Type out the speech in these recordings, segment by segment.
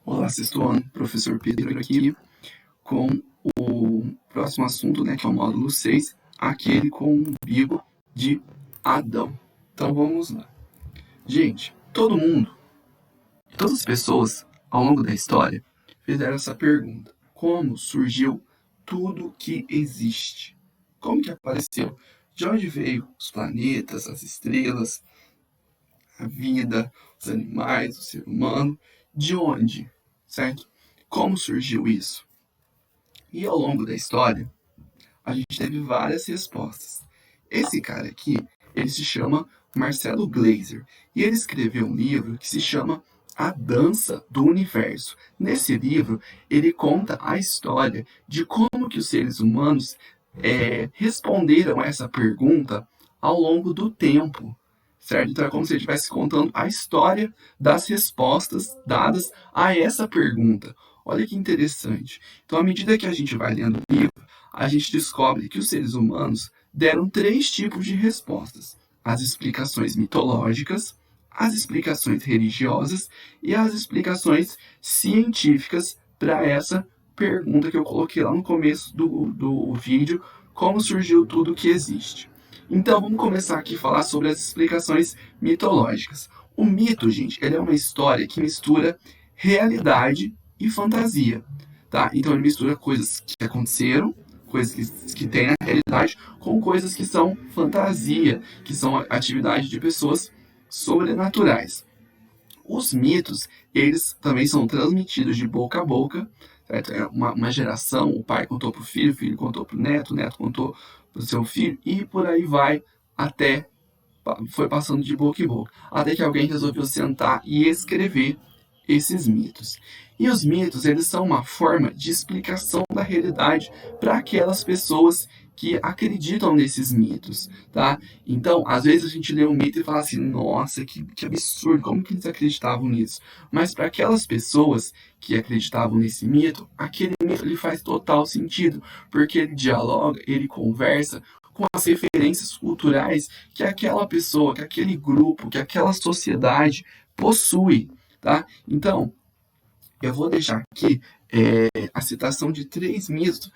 Olá, sexto ano, professor Pedro aqui, com o próximo assunto, que é o módulo 6, aquele com o umbigo de Adão. Então vamos lá. Gente, todo mundo, todas as pessoas ao longo da história fizeram essa pergunta: como surgiu tudo que existe? Como que apareceu? De onde veio os planetas, as estrelas, a vida, os animais, o ser humano? De onde? Certo? Como surgiu isso? E ao longo da história, a gente teve várias respostas. Esse cara aqui, ele se chama Marcelo Gleiser, e ele escreveu um livro que se chama A Dança do Universo. Nesse livro, ele conta a história de como que os seres humanos responderam a essa pergunta ao longo do tempo. Certo? Então é como se ele estivesse contando a história das respostas dadas a essa pergunta. Olha que interessante. Então, à medida que a gente vai lendo o livro, a gente descobre que os seres humanos deram três tipos de respostas: as explicações mitológicas, as explicações religiosas e as explicações científicas para essa pergunta que eu coloquei lá no começo do vídeo: como surgiu tudo que existe. Então, vamos começar aqui a falar sobre as explicações mitológicas. O mito, gente, ele é uma história que mistura realidade e fantasia, tá? Então, ele mistura coisas que aconteceram, coisas que tem na realidade, com coisas que são fantasia, que são atividade de pessoas sobrenaturais. Os mitos, eles também são transmitidos de boca a boca, certo? É uma geração, o pai contou para o filho contou para o neto contou para o seu filho, e por aí vai, até foi passando de boca em boca, até que alguém resolveu sentar e escrever esses mitos. E os mitos, eles são uma forma de explicação da realidade para aquelas pessoas que acreditam nesses mitos, tá? Então, às vezes a gente lê um mito e fala assim: nossa, que absurdo, como que eles acreditavam nisso? Mas para aquelas pessoas que acreditavam nesse mito, aquele mito ele faz total sentido, porque ele dialoga, ele conversa com as referências culturais que aquela pessoa, que aquele grupo, que aquela sociedade possui, tá? Então, eu vou deixar aqui a citação de três mitos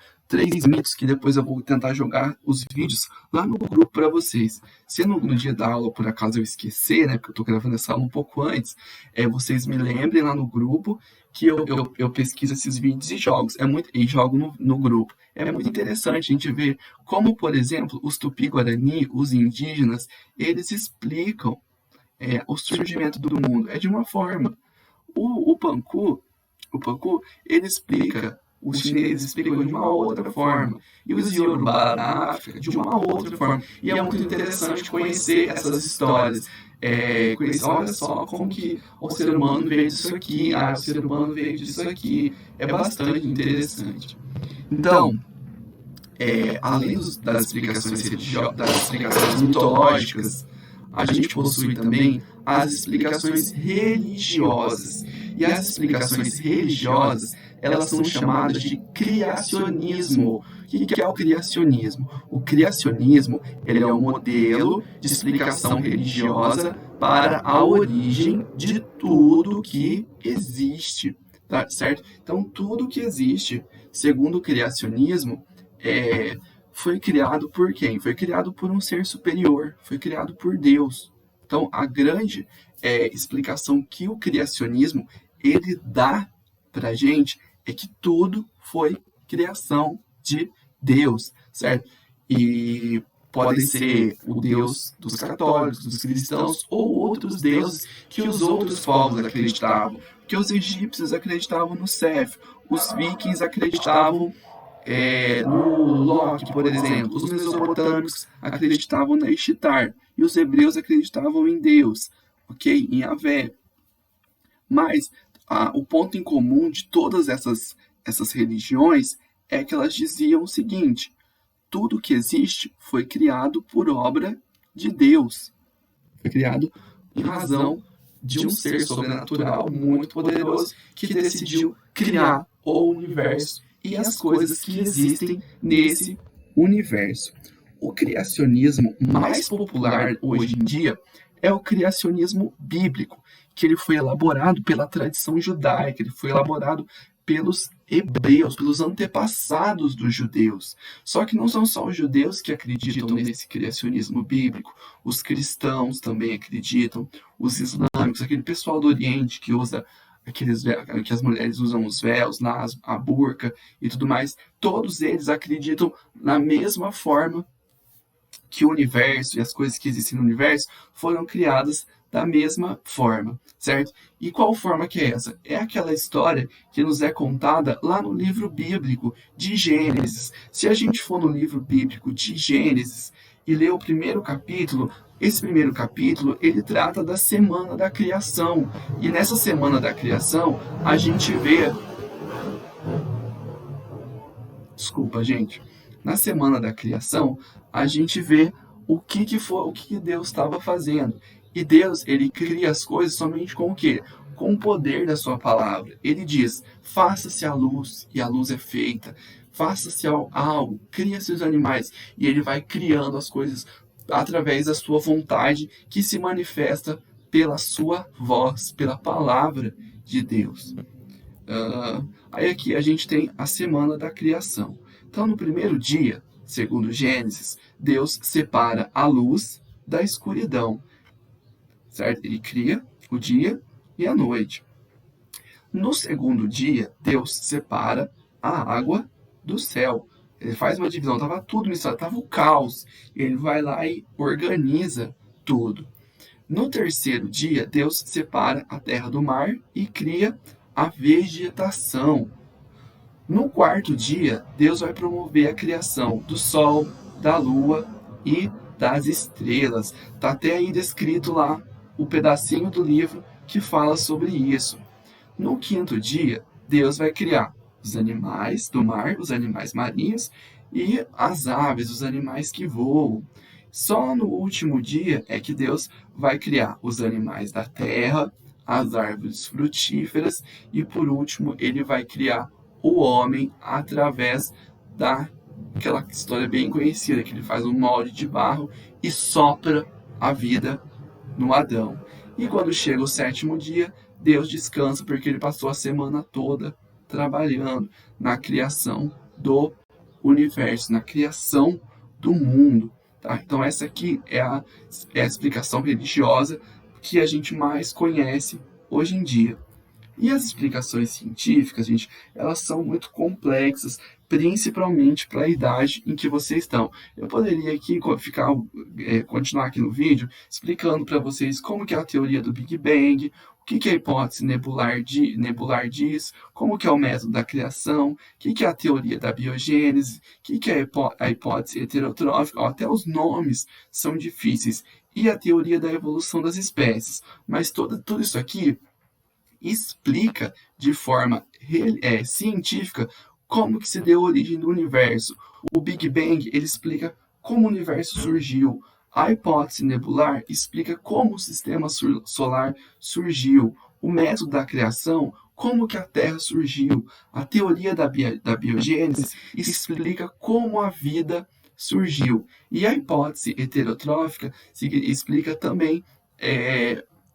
que depois eu vou tentar jogar os vídeos lá no grupo para vocês. Se no dia da aula, por acaso, eu esquecer, porque eu estou gravando essa aula um pouco antes, vocês me lembrem lá no grupo que eu pesquiso esses vídeos e jogo no grupo. É muito interessante a gente ver como, por exemplo, os Tupi-Guarani, os indígenas, eles explicam o surgimento do mundo. É de uma forma. O Panku, ele explica, os chineses explicam de uma outra forma, e os Yorubá na África de uma outra forma. E é muito interessante conhecer essas histórias. Conhecer, olha só como que o ser humano veio disso aqui, o ser humano veio disso aqui. É bastante interessante. Então, além das explicações religiosas, das explicações mitológicas, a gente possui também as explicações religiosas. E as explicações religiosas, elas são chamadas de criacionismo. O que é o criacionismo? O criacionismo, ele é um modelo de explicação religiosa para a origem de tudo que existe, tá certo? Então, tudo que existe, segundo o criacionismo, foi criado por quem? Foi criado por um ser superior, foi criado por Deus. Então, a grande explicação que o criacionismo ele dá para a gente é que tudo foi criação de Deus, certo? E pode ser o Deus dos católicos, dos cristãos, ou outros deuses que os outros povos acreditavam. Porque os egípcios acreditavam no Seth, os vikings acreditavam no Loki, por exemplo. Os mesopotâmicos acreditavam na Ishtar, e os hebreus acreditavam em Deus, ok? Em Yahvé. Mas o ponto em comum de todas essas religiões é que elas diziam o seguinte: tudo que existe foi criado por obra de Deus. Foi criado em razão de um ser sobrenatural muito poderoso que decidiu criar o universo e as coisas que existem nesse universo. O criacionismo mais popular hoje em dia é o criacionismo bíblico, que ele foi elaborado pela tradição judaica, ele foi elaborado pelos hebreus, pelos antepassados dos judeus. Só que não são só os judeus que acreditam nesse criacionismo bíblico, os cristãos também acreditam, os islâmicos, aquele pessoal do Oriente que usa que as mulheres usam os véus, lá, a burca e tudo mais, todos eles acreditam na mesma forma que o universo e as coisas que existem no universo foram criadas da mesma forma, certo? E qual forma que é essa? É aquela história que nos é contada lá no livro bíblico de Gênesis. Se a gente for no livro bíblico de Gênesis e ler o primeiro capítulo, esse primeiro capítulo, ele trata da semana da criação. E nessa semana da criação, a gente vê... Desculpa, gente. Na semana da criação, a gente vê o que Deus estava fazendo. E Deus, ele cria as coisas somente com o quê? Com o poder da sua palavra. Ele diz, faça-se a luz, e a luz é feita. Faça-se algo, cria-se os animais. E ele vai criando as coisas através da sua vontade, que se manifesta pela sua voz, pela palavra de Deus. Aí aqui a gente tem a semana da criação. Então, no primeiro dia, segundo Gênesis, Deus separa a luz da escuridão, certo? Ele cria o dia e a noite. No segundo dia, Deus separa a água do céu. Ele faz uma divisão, estava tudo misturado, estava o caos. Ele vai lá e organiza tudo. No terceiro dia, Deus separa a terra do mar e cria a vegetação. No quarto dia, Deus vai promover a criação do sol, da lua e das estrelas. Está até aí descrito lá o pedacinho do livro que fala sobre isso. No quinto dia, Deus vai criar os animais do mar, os animais marinhos e as aves, os animais que voam. Só no último dia é que Deus vai criar os animais da terra, as árvores frutíferas e, por último, ele vai criar o homem através daquela história bem conhecida, que ele faz um molde de barro e sopra a vida no Adão. E quando chega o sétimo dia, Deus descansa porque ele passou a semana toda trabalhando na criação do universo, na criação do mundo. Tá? Então essa aqui é a explicação religiosa que a gente mais conhece hoje em dia. E as explicações científicas, gente, elas são muito complexas, principalmente para a idade em que vocês estão. Eu poderia aqui continuar aqui no vídeo explicando para vocês como que é a teoria do Big Bang, o que é a hipótese nebular diz, como que é o método da criação, o que é a teoria da biogênese, o que é a hipótese heterotrófica, até os nomes são difíceis, e a teoria da evolução das espécies. Mas tudo isso aqui explica de forma científica como que se deu a origem do universo. O Big Bang, ele explica como o universo surgiu. A hipótese nebular explica como o sistema solar surgiu. O método da criação, como que a Terra surgiu. A teoria da biogênese explica como a vida surgiu. E a hipótese heterotrófica explica também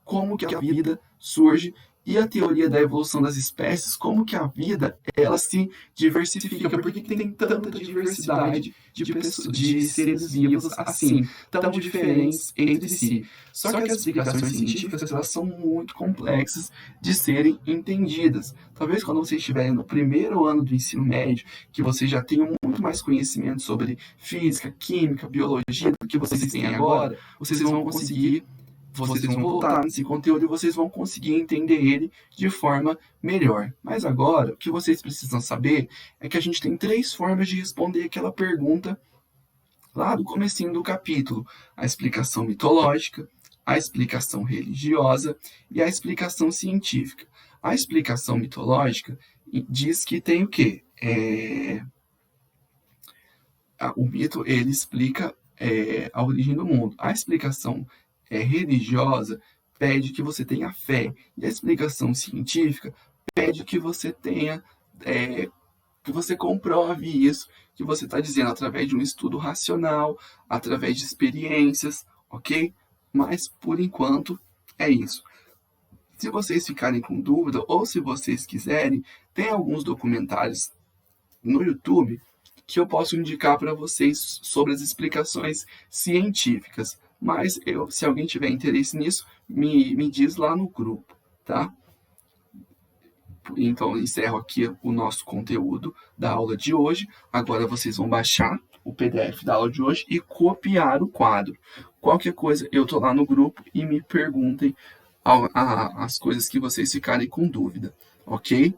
como que a vida surge. E a teoria da evolução das espécies, como que a vida ela se diversifica, porque tem tanta diversidade de seres vivos assim, tão diferentes entre si. Só que as explicações científicas elas são muito complexas de serem entendidas. Talvez quando vocês estiverem no primeiro ano do ensino médio, que vocês já tenham muito mais conhecimento sobre física, química, biologia do que vocês têm agora, vocês vão voltar nesse conteúdo e vocês vão conseguir entender ele de forma melhor. Mas agora, o que vocês precisam saber é que a gente tem 3 formas de responder aquela pergunta lá do comecinho do capítulo. A explicação mitológica, a explicação religiosa e a explicação científica. A explicação mitológica diz que tem o quê? O mito, ele explica a origem do mundo. A explicação religiosa pede que você tenha fé. E a explicação científica pede que você tenha, que você comprove isso que você está dizendo através de um estudo racional, através de experiências, ok? Mas, por enquanto, é isso. Se vocês ficarem com dúvida ou se vocês quiserem, tem alguns documentários no YouTube que eu posso indicar para vocês sobre as explicações científicas. Mas se alguém tiver interesse nisso, me diz lá no grupo, tá? Então, eu encerro aqui o nosso conteúdo da aula de hoje. Agora vocês vão baixar o PDF da aula de hoje e copiar o quadro. Qualquer coisa, eu tô lá no grupo e me perguntem as coisas que vocês ficarem com dúvida, ok?